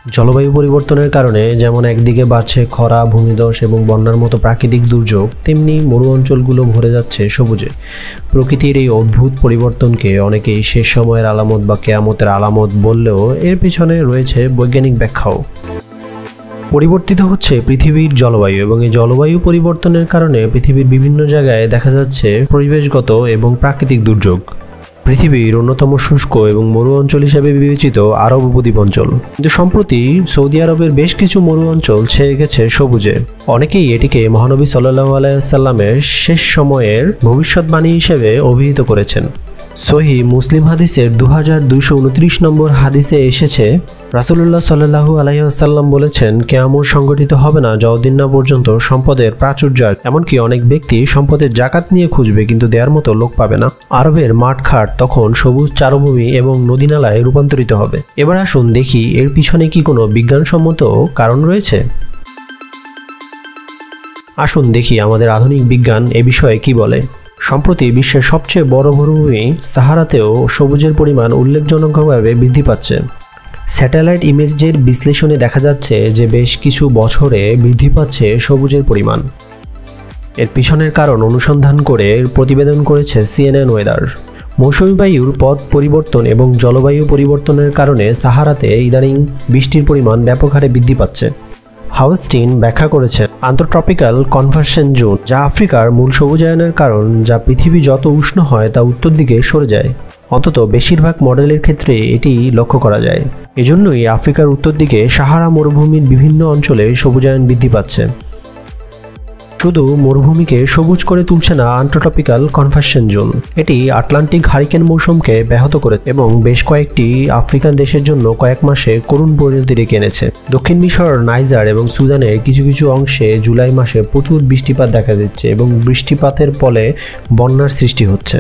জলবায়ু পরিবর্তনের কারণে যেমন একদিকে বাড়ছে খরা, ভূমিধস এবং বন্যার মতো প্রাকৃতিক দুর্যোগ, তেমনি মরু অঞ্চলগুলো ভরে যাচ্ছে সবুজে। প্রকৃতির এই অদ্ভুত পরিবর্তনকে অনেকেই শেষ সময়ের আলামত বা কেয়ামতের আলামত বললেও এর পিছনে রয়েছে বৈজ্ঞানিক ব্যাখ্যাও। পরিবর্তিত হচ্ছে পৃথিবীর জলবায়ু এবং এই জলবায়ু পরিবর্তনের কারণে পৃথিবীর বিভিন্ন জায়গায় দেখা যাচ্ছে পরিবেশগত এবং প্রাকৃতিক দুর্যোগ। পৃথিবীর অন্যতম শুষ্ক এবং মরু অঞ্চল হিসেবে বিবেচিত আরব উপদ্বীপ অঞ্চল, কিন্তু সম্প্রতি সৌদি আরবের বেশ কিছু মরু অঞ্চল ছেয়ে গেছে সবুজে। অনেকেই এটিকে মহানবী সাল্লাল্লাহু আলাইহি ওয়াসাল্লামের শেষ সময়ের ভবিষ্যৎবাণী হিসেবে অভিহিত করেছেন। সহিহ মুসলিম হাদিসের 2229 নম্বর হাদিসে এসেছে, রাসূলুল্লাহ সাল্লাল্লাহু আলাইহি ওয়াসাল্লাম বলেছেন, কিয়ামত সংঘটিত হবে না যতদিন না পর্যন্ত সম্পদের প্রাচুর্য, এমনকি অনেক ব্যক্তি সম্পদের জাকাত নিয়ে খুঁজবে কিন্তু দেওয়ার মতো লোক পাবে না। আরবের মাঠঘাট তখন সবুজ চারভূমি এবং নদীনালায় রূপান্তরিত হবে। এবার আসুন দেখি এর পিছনে কি কোনো বিজ্ঞানসম্মত কারণ রয়েছে। আসুন দেখি আমাদের আধুনিক বিজ্ঞান এ বিষয়ে কি বলে। সম্প্রতি বিশ্বের সবচেয়ে বড় মরুভূমি সাহারাতেও সবুজের পরিমাণ উল্লেখজনকভাবে বৃদ্ধি পাচ্ছে। স্যাটেলাইট ইমেজের বিশ্লেষণে দেখা যাচ্ছে যে বেশ কিছু বছরে বৃদ্ধি পাচ্ছে সবুজের পরিমাণ। এর পিছনের কারণ অনুসন্ধান করে প্রতিবেদন করেছে CNN ওয়েদার। মৌসুমী বায়ুর পথ পরিবর্তন এবং জলবায়ু পরিবর্তনের কারণে সাহারাতে ইদানিং বৃষ্টির পরিমাণ ব্যাপক হারে বৃদ্ধি পাচ্ছে। হাউস্টিন ব্যাখ্যা করেছেন আন্তঃট্রপিক্যাল কনভার্সন জোন, যা আফ্রিকার মূল সবুজায়নের কারণ, যা পৃথিবী যত উষ্ণ হয় তা উত্তর দিকে সরে যায়। অন্তত বেশিরভাগ মডেলের ক্ষেত্রে এটি লক্ষ্য করা যায়। এজন্যই আফ্রিকার উত্তর দিকে সাহারা মরুভূমির বিভিন্ন অঞ্চলে সবুজায়ন বৃদ্ধি পাচ্ছে। শুধু মরুভূমিকে সবুজ করে তুলছে না আন্তঃট্রপিক্যাল কনভার্সন জোন, এটি আটলান্টিক হারিকেন মৌসুমকে ব্যাহত করে এবং বেশ কয়েকটি আফ্রিকান দেশের জন্য কয়েক মাসে করুণ পরিণতি ডেকে এনেছে। দক্ষিণ মিশর, নাইজার এবং সুদানের কিছু কিছু অংশে জুলাই মাসে প্রচুর বৃষ্টিপাত দেখা দিচ্ছে এবং বৃষ্টিপাতের ফলে বন্যার সৃষ্টি হচ্ছে।